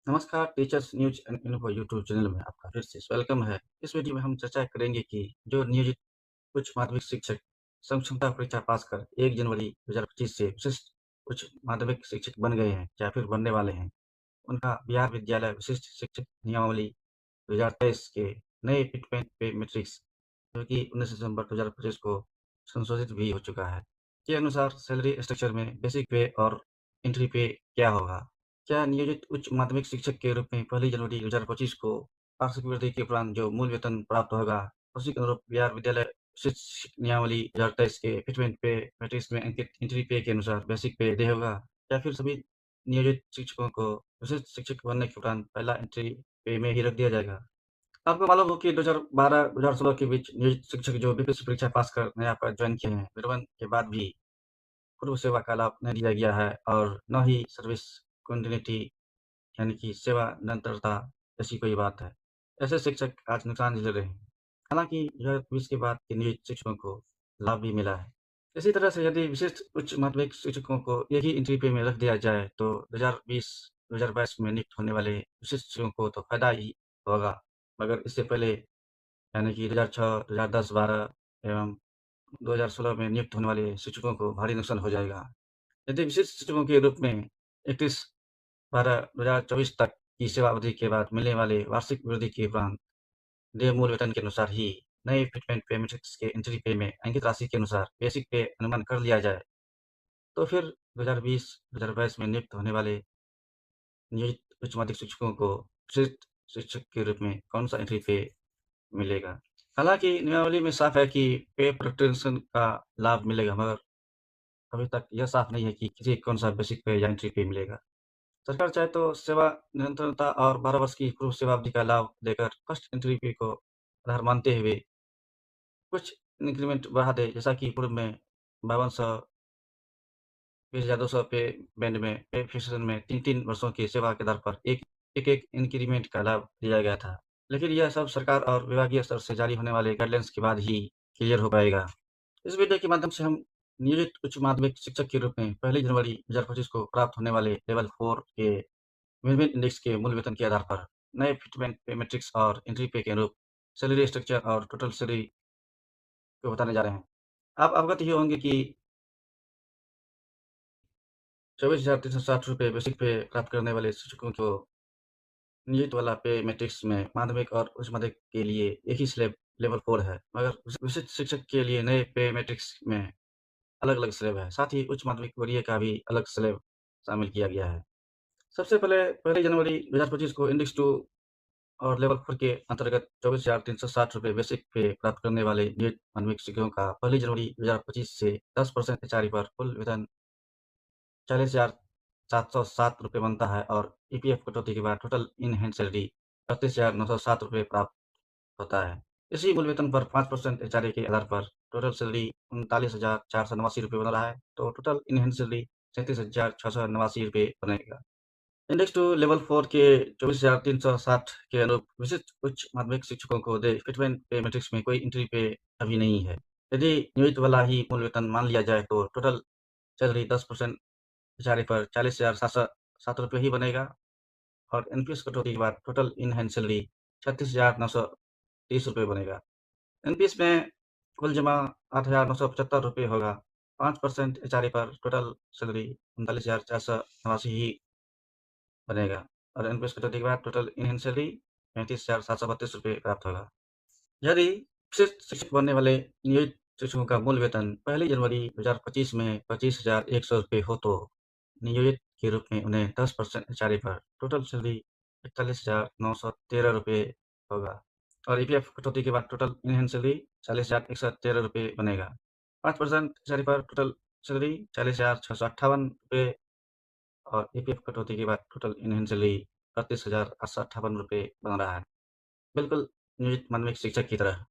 नमस्कार teachers news and info YouTube channel में आपका फिर से वेलकम है। इस वीडियो में हम चर्चा करेंगे कि जो नियोजित उच्च माध्यमिक शिक्षक समक्षमता परीक्षा पास कर 1 जनवरी 2025 से विशिष्ट उच्च माध्यमिक शिक्षक बन गए हैं या फिर बनने वाले हैं, उनका बिहार विद्यालय विशिष्ट शिक्षक नियमावली 2023 के नए फिटमेंट पे मैट्रिक्स जो कि 19 दिसंबर 2025 को संशोधित भी हो चुका है, के अनुसार सैलरी स्ट्रक्चर में बेसिक पे और एंट्री पे क्या होगा? क्या नियोजित उच्च माध्यमिक शिक्षक के रूप में 1 जनवरी 2025 को वार्षिक वृद्धि के उपरांत जो मूल वेतन प्राप्त होगा, उसी के अनुरूप बिहार विद्यालय शिक्षक नियमावली 2023 के फिटमेंट पे मैट्रिक्स में अंकित एंट्री पे के अनुसार बेसिक पे तय होगा? या फिर सभी नियोजित शिक्षकों को विशिष्ट शिक्षक बनने के उपरांत पहला एंट्री पे में ही रख दिया जाएगा? आपको मालूम हो कि 2012-2016 के बीच नियोजित शिक्षक जो बीपीएससी परीक्षा पास कर नया पद ज्वाइन किए हैं, विरमण के बाद भी पूर्व सेवा का लाभ नहीं दिया गया है और न ही सर्विस कंटिन्यूटी यानी कि सेवा निरंतरता जैसी कोई बात है। ऐसे शिक्षक आज नुकसान झेल रहे हैं। हालाँकि 2020 के बाद के नियोजित शिक्षकों को लाभ भी मिला है। इसी तरह से यदि विशिष्ट उच्च माध्यमिक शिक्षकों को एक ही एंट्री पे में रख दिया जाए तो 2020-2022 में नियुक्त होने वाले विशिष्ट शिक्षकों को तो फ़ायदा ही होगा। मगर इससे पहले यानी कि 2006, 2010, 12 एवं 2016 में नियुक्त होने वाले शिक्षकों को भारी नुकसान हो जाएगा। यदि विशिष्ट शिक्षकों के रूप में 31/12/2024 तक की सेवा अवधि के बाद मिलने वाले वार्षिक वृद्धि के उपरांत देय मूल वेतन के अनुसार ही नए फिटमेंट पे मैट्रिक्स के एंट्री पे में अंकित राशि के अनुसार बेसिक पे अनुमान कर लिया जाए, तो फिर 2020-2022 में नियुक्त होने वाले नियोजित उच्च माध्यमिक शिक्षकों को विशिष्ट शिक्षक के रूप में कौन-सा एंट्री पे मिलेगा? हालाँकि नियमावली में साफ है कि पे प्रोटेक्शन का लाभ मिलेगा, मगर अभी तक यह साफ नहीं है कि किसे कौन-सा बेसिक पे या एंट्री पे मिलेगा। सरकार चाहे तो सेवा निरंतरता और 12 वर्ष की पूर्व सेवा अवधि का लाभ देकर फर्स्ट एंट्री फी को आधार मानते हुए कुछ इंक्रीमेंट बढ़ा दे, जैसा कि पूर्व में 5200, 20,200 पे बैंड में पे फिक्सेशन में 3-3 वर्षों की सेवा के आधार पर एक-एक इंक्रीमेंट का लाभ दिया गया था। लेकिन यह सब सरकार और विभागीय स्तर से जारी होने वाले गाइडलाइंस के बाद ही क्लियर हो पाएगा। इस वीडियो के माध्यम से हम नियोजित उच्च माध्यमिक शिक्षक के रूप में 1 जनवरी 2025 को प्राप्त होने वाले लेवल 4 के विभिन्न इंडेक्स के मूल वेतन के आधार पर नए फिटमेंट पे मैट्रिक्स और एंट्री पे के अनुरूप सैलरी स्ट्रक्चर और टोटल सैलरी को बताने जा रहे हैं। आप अवगत ही होंगे कि ₹24,360 बेसिक पे प्राप्त करने वाले शिक्षकों को नियत वाला पे मैट्रिक्स में माध्यमिक और उच्च माध्यमिक के लिए एक ही स्लैब लेवल 4 है। मगर विशिष्ट शिक्षक के लिए नए पे मैट्रिक्स में अलग-अलग स्लैब है। साथ ही उच्च माध्यमिक वरीय का भी अलग स्लैब शामिल किया गया है। सबसे पहले 1 जनवरी 2025 को इंडेक्स 2 और लेवल 4 के अंतर्गत ₹24,360 बेसिक पे प्राप्त करने वाले नियत माध्यमिक शिक्षकों का 1 जनवरी 2025 से 10% एचआरए पर कुल वेतन ₹40,707 बनता है और ईपीएफ कटौती के बाद टोटल इन हैंड सैलरी ₹38,907 प्राप्त होता है। इसी मूल वेतन पर 5% एचआरए के आधार पर टोटल सैलरी ₹39,489 बन रहा है, तो टोटल इन हैंड सैलरी ₹37,689 बनेगा। इंडेक्स टू लेवल 4 के 24,360 के अनुरूप विशिष्ट उच्च माध्यमिक शिक्षकों को दे फिटमेंट पे मैट्रिक्स में कोई एंट्री पे अभी नहीं है। यदि नियोजित वाला ही मूल वेतन मान लिया जाए तो टोटल सैलरी 10% एचआरए पर ₹40,707 ही बनेगा और एनपीएस कटौती के बाद टोटल इन हैंड सैलरी ₹36,930 बनेगा। एनपीएस में कुल जमा ₹8,975 होगा। 5% एचआरए पर टोटल सैलरी 39,489 ही बनेगा और एनपीएस कटौती के बाद टोटल इन हैंड सैलरी ₹35,732 प्राप्त होगा। यदि विशिष्ट शिक्षक बनने वाले नियोजित शिक्षकों का मूल वेतन 1 जनवरी 2025 में ₹25,100 हो तो नियोजित के रूप में उन्हें 10% एचआरए पर टोटल सैलरी ₹41,913 होगा और ईपीएफ कटौती के बाद टोटल इन हैंड सैलरी ₹40,113 बनेगा। 5% एचआरए पर टोटल सैलरी ₹40,658 और ईपीएफ कटौती के बाद टोटल इन हैंड सैलरी ₹38,858 बन रहा है। बिल्कुल नियोजित माध्यमिक शिक्षक की तरह।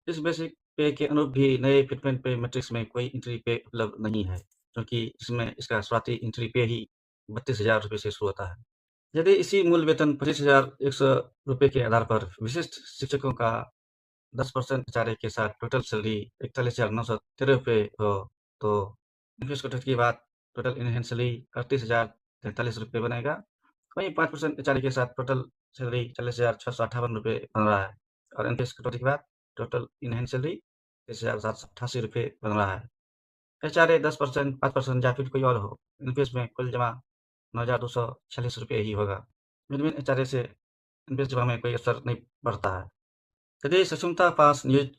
इस बेसिक पे के अनुरूप भी नए फिटमेंट पे मैट्रिक्स में कोई एंट्री पे उपलब्ध नहीं है, क्योंकि इसमें इसका शुरुआती एंट्री पे ही ₹32,000 से शुरू होता है। यदि इसी मूल वेतन ₹25,100 के आधार पर विशिष्ट शिक्षकों का 10% एचआरए के साथ टोटल सैलरी ₹41,913 हो, तो इंक्रीज़ कटौती के बाद टोटल इन हैंड सैलरी ₹38,043 बनेगा वहीं 5% एचआरए के साथ टोटल सैलरी ₹40,658 बन रहा है और एनपीएस कटौती के बाद टोटल इन हैंड सैलरी ₹30,788 बन रहा है। एचआरए 10%, 5% या फिर कोई और हो, एनपीएस में कुल जमा ₹9,246 ही होगा। मिनिमम एचआरए से एनपीएस जमा में कोई असर नहीं पड़ता है। यदि सक्षमता पास नियोजित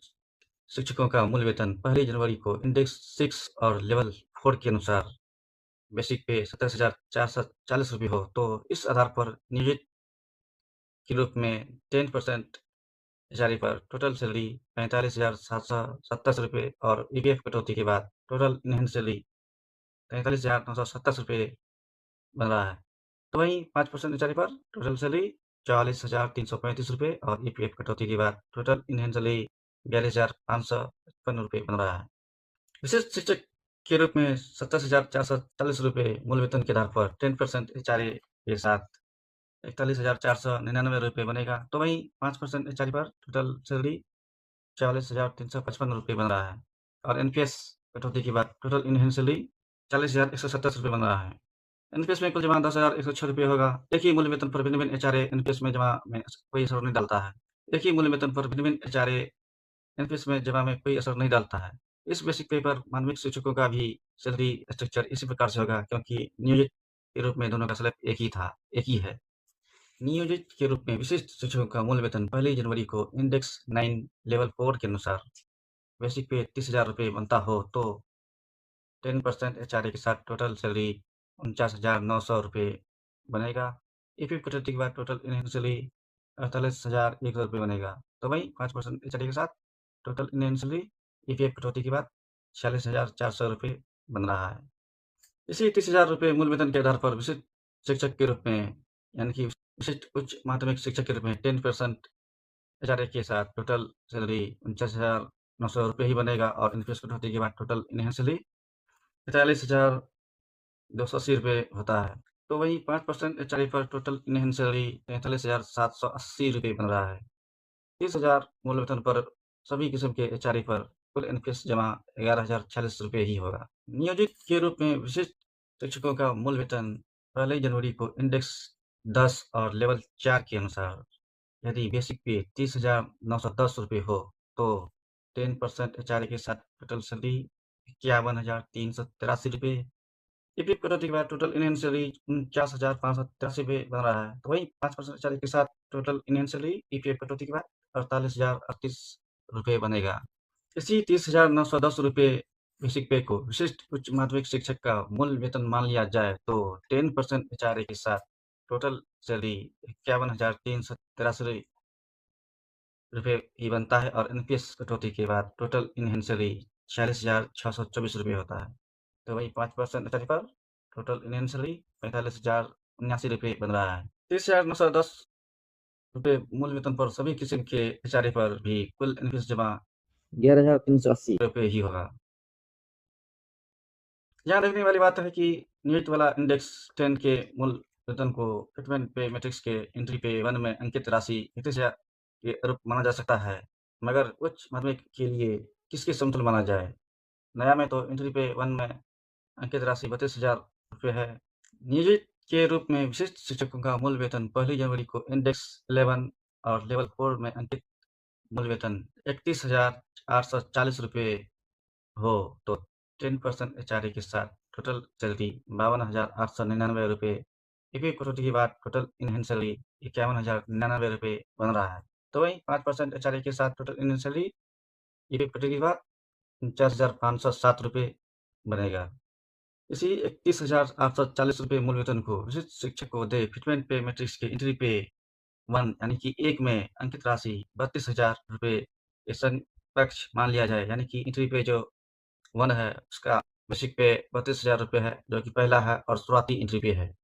शिक्षकों का मूल वेतन 1 जनवरी को इंडेक्स 6 और लेवल 4 के अनुसार बेसिक पे ₹27,440 हो, तो इस आधार पर नियोजित के रूप में 10% एचआरए पर टोटल सैलरी ₹45,727 और ईपीएफ कटौती के बाद टोटल इन हैंड सैलरी ₹43,927 बन रहा है। तो वहीं 5% एचआरए पर टोटल सैलरी ₹44,335 और ईपीएफ कटौती के बाद टोटल इन हैंड सैलरी ₹42,555 बन रहा है। विशिष्ट शिक्षक के रूप में ₹27,440 मूल वेतन के आधार पर 10% एचआरए के साथ ₹41,499 बनेगा। तो वहीं 5% एचआरए पर टोटल सैलरी ₹44,355 बन रहा है और एनपीएस कटौती के बाद टोटल इन हैंड सैलरी ₹40,170 बन रहा है। एनपीएस में कुल जमा ₹10,106 होगा। एक ही मूल वेतन पर भिन्न-भिन्न एचआरए एनपीएस में जमा में कोई असर नहीं डालता है। एक ही मूल वेतन पर भिन्न-भिन्न एचआरए एनपीएस में जमा में कोई असर नहीं डालता है। इस बेसिक पे पर माध्यमिक शिक्षकों का भी सैलरी स्ट्रक्चर इसी प्रकार से होगा क्योंकि नियोजित के रूप में दोनों का स्लैब एक ही है। नियोजित के रूप में विशिष्ट शिक्षकों का मूल वेतन 1 जनवरी को इंडेक्स 9 लेवल 4 के अनुसार बेसिक पे ₹30,000 बनता हो तो 10% एचआरए के साथ टोटल सैलरी ₹49,900 बनेगा। ईपीएफ कटौती के बाद टोटल इन हैंड सैलरी ₹48,100 बनेगा। तो वहीं 5% एचआरए के साथ total in hand salary EPF कटौती के बाद ₹46,400 बन रहा है। इसी ₹30,000 मूल वेतन के आधार पर विशिष्ट शिक्षक के रूप में यानी कि विशिष्ट उच्च माध्यमिक शिक्षक के रूप में 10% एचआरए के साथ टोटल सैलरी ₹49,900 ही बनेगा और इनफेस कटौती के बाद टोटल इन हैंड सैलरी ₹43,280 होता है। तो वहीं 5% एचआरए पर टोटल इन हैंड सैलरी ₹43,780 बन रहा है। 30,000 मूल वेतन पर सभी किस्म के एचआरए पर कुल एनपीएस जमा ₹11,046 ही होगा। नियोजित के रूप में विशिष्ट शिक्षकों का मूल वेतन 1 जनवरी को इंडेक्स 10 और लेवल 4 के अनुसार यदि बेसिक पे ₹30,910 हो, तो 10% एचआरए के साथ टोटल सैलरी ₹51,383। ईपीएफ कटौती के बाद टोटल इन हैंड सैलरी ₹49,583 बन रहा है। तो वहीं 5% एचआरए के साथ total in hand salary EPF कटौती के बाद ₹48,038 बनेगा। इसी ₹30,910 बेसिक पे को विशिष्ट उच्च माध्यमिक शिक्षक का मूल वेतन मान लिया जाए तो 10% एचआरए के साथ टोटल सैलरी ₹51,383 ही बनता है और एनपीएस कटौती के बाद टोटल इन हैंड सैलरी ₹46,624 होता है। तो वही 5% एचआरए पर टोटल इन हैंड सैलरी ₹45,079 बन रहा है। ₹30,910 मूल वेतन पर सभी किस्म के एचआरए पर भी कुल एनपीएस जमा ₹11,380 ही होगा। यहाँ देखने वाली बात है कि नीट वाला इंडेक्स 10 के मूल वेतन को फिटमेंट पे मैट्रिक्स के एंट्री पे 1 में अंकित राशि 31,000 के रूप माना जा सकता है, मगर उच्च माध्यमिक के लिए किसके समतुल्य माना जाए? नया में तो एंट्री पे 1 में अंकित राशि ₹32,000 है। नियोजित के रूप में विशिष्ट शिक्षकों का मूल वेतन 1 जनवरी को इंडेक्स 11 और लेवल 4 में अंकित मूल वेतन ₹31,840 हो तो 10% एचआरए के साथ टोटल सैलरी ₹52,899। ईपीएफ कटौती के बाद टोटल इन हैंड सैलरी ₹51,099 बन रहा है। तो वहीं 5% एचआरए के साथ total in hand salary EPF कटौती के बाद ₹49,507 बनेगा। इसी ₹31,840 मूल वेतन को विशिष्ट शिक्षक को दे फिटमेंट पे मैट्रिक्स के एंट्री पे 1 यानी कि 1 में अंकित राशि ₹32,000 के समकक्ष मान लिया जाए, यानी कि एंट्री पे जो 1 है उसका बेसिक पे ₹32,000 है, जो कि पहला है और शुरुआती एंट्री पे है।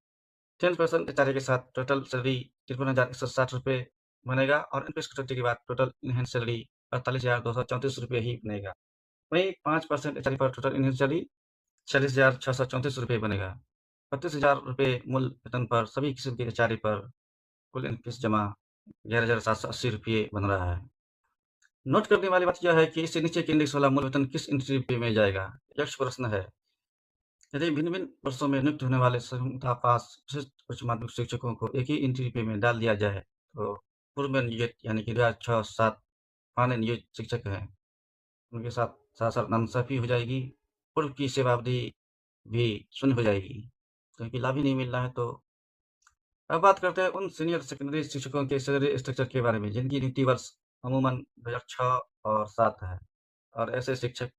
10% एचआरए के साथ टोटल सैलरी ₹53,160 बनेगा और एनपीएस कटौती के बाद टोटल इन हैंड सैलरी ₹48,234 ही बनेगा। वहीं 5% एचआरए पर टोटल इन हैंड सैलरी ₹46,634 बनेगा। ₹32,000 मूल वेतन पर सभी किस्म के एचआरए पर कुल एनपीएस जमा ₹11,780 बन रहा है। नोट करने वाली बात यह है कि इससे नीचे के इंडेक्स वाला मूल वेतन किस एंट्री पे में जाएगा? यक्ष प्रश्न है। यदि भिन्न-भिन्न वर्षों में नियुक्त होने वाले संहिता पास विशिष्ट उच्च माध्यमिक शिक्षकों को एक ही एंट्री पे में डाल दिया जाए, तो पूर्व में नियत यानी कि 2006-7 माननीय नियोजित शिक्षक हैं, उनके साथ साथ-साथ नाइंसाफ़ी हो जाएगी, पूर्व की सेवा अवधि भी शून्य हो जाएगी, क्योंकि लाभ ही नहीं मिल रहा है। तो अब बात करते हैं उन सीनियर सेकेंडरी शिक्षकों के सैलरी स्ट्रक्चर के बारे में, जिनकी नियुक्ति वर्ष अमूमन 2006 और 7 है, और ऐसे शिक्षक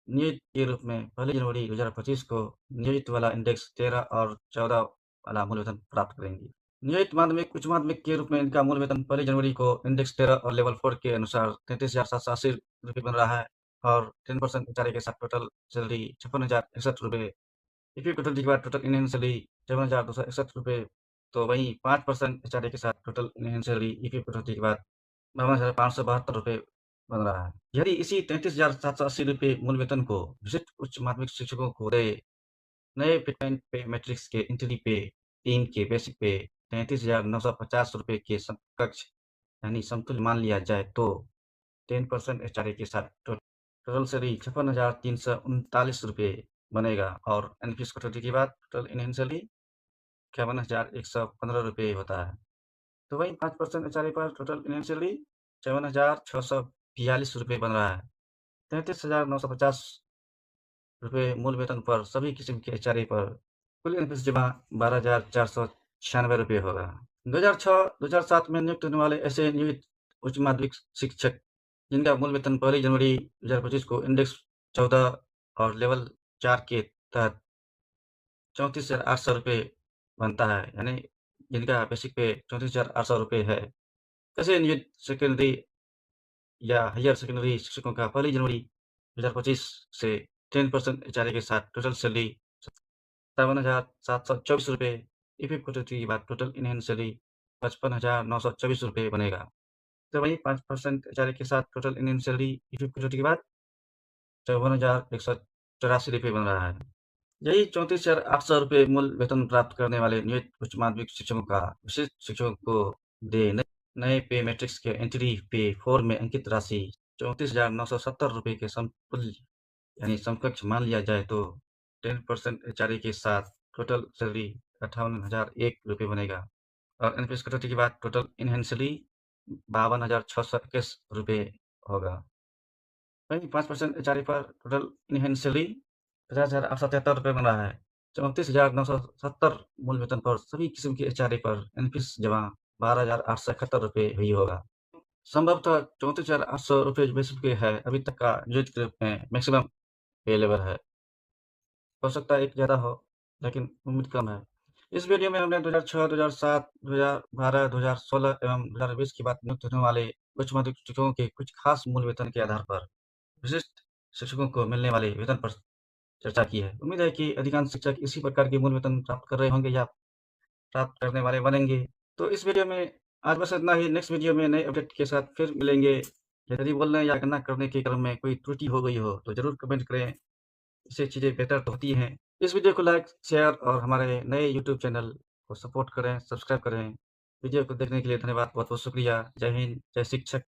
नियोजित के रूप में 1 जनवरी 2025 को नियोजित वाला इंडेक्स 13 और 14 वाला मूल वेतन प्राप्त करेंगी। नियोजित माध्यमिक, उच्च माध्यमिक के रूप में इनका मूल वेतन 1 जनवरी को इंडेक्स 13 और लेवल 4 के अनुसार ₹33,780 बन रहा है, और 10% एचआरए के साथ टोटल सैलरी ₹56,061। इफ़ेक्टिव टोटल के बाद टोटल इन हैंड सैलरी ₹57,261। तो वहीं 5% एचआरए के साथ total in hand salary effective total के बाद ₹52,572 बन रहा है। यदि इसी ₹33,780 मूल वेतन को विशिष्ट उच्च माध्यमिक शिक्षकों को नए पेटेंट पे मैट्रिक्स के एंट्री पे 3 के बेसिक पे ₹33,950 के समकक्ष यानी समतुल्य मान लिया जाए, तो 10% एचआरए के साथ टोटल सैलरी ₹56,339 बनेगा, और एनपीएस कटौती के बाद टोटल इन हैंड सैलरी ₹51,115 होता है। तो वहीं 5% एचआरए पर टोटल इन हैंड सैलरी ₹54,642 बन रहा है। ₹33,950 मूल वेतन पर सभी किस्म के एचआरए पर कुल एनपीएस जमा ₹12,496 होगा। 2006-2007 में नियुक्त होने वाले ऐसे नियोजित उच्च माध्यमिक शिक्षक, जिनका मूल वेतन 1 जनवरी 2025 को इंडेक्स 14 और लेवल 4 के तहत ₹34,800 बनता है, यानी जिनका बेसिक पे ₹34,800 है। ऐसे नियोजित सेकेंडरी या हायर सेकेंडरी शिक्षकों का 1 जनवरी 2025 से 10% एचआरए के साथ टोटल सैलरी ₹57,724। इफ़ेक्टिव कटौती के बाद टोटल इन हैंड सैलरी ₹55,924 बनेगा। तो वहीं 5% एचआरए के साथ total in hand salary effective कटौती के बाद ₹54,184 बन रहा है। यही ₹34,800 मूल वेतन प्राप्त करने वाले नियोजित उच्च माध्यमिक शिक्षकों का विशिष्ट शिक्षकों को दे नए पे मैट्रिक्स के एंट्री पे 4 में अंकित राशि ₹34,970 के समतुल्य यानी समकक्ष मान लिया जाए, तो 10% एचआरए के साथ टोटल सैलरी ₹58,001 बनेगा, और एनपीएस कटौती के बाद टोटल इन हैंड सैलरी ₹52,621 होगा। वहीं 5% एचआरए पर टोटल इन हैंड सैलरी ₹50,873 बन रहा है। ₹34,970 मूल वेतन पर सभी किस्म के एचआरए पर एनपीएस जमा ₹12,871 ही होगा। संभवतः ₹34,800 जो बेसिक पे है, अभी तक का नियोजित के रूप में मैक्सिमम पे लेवल है। हो सकता है एक ज़्यादा हो, लेकिन उम्मीद कम है। इस वीडियो में हमने 2006, 2007, 2012, 2016 एवं 2020 की बात नियुक्त होने वाले उच्च माध्यमिक शिक्षकों के कुछ खास मूल वेतन के आधार पर विशिष्ट शिक्षकों को मिलने वाले वेतन पर चर्चा की है। उम्मीद है कि अधिकांश शिक्षक इसी प्रकार के मूल वेतन प्राप्त कर रहे होंगे या प्राप्त करने वाले बनेंगे। तो इस वीडियो में आज बस इतना ही। नेक्स्ट वीडियो में नए अपडेट के साथ फिर मिलेंगे। यदि बोलने या गणना करने के क्रम में कोई त्रुटि हो गई हो, तो ज़रूर कमेंट करें। इससे चीज़ें बेहतर तो होती हैं। इस वीडियो को लाइक, शेयर और हमारे नए यूट्यूब चैनल को सपोर्ट करें, सब्सक्राइब करें। वीडियो को देखने के लिए धन्यवाद। बहुत-बहुत शुक्रिया। जय हिंद, जय शिक्षक।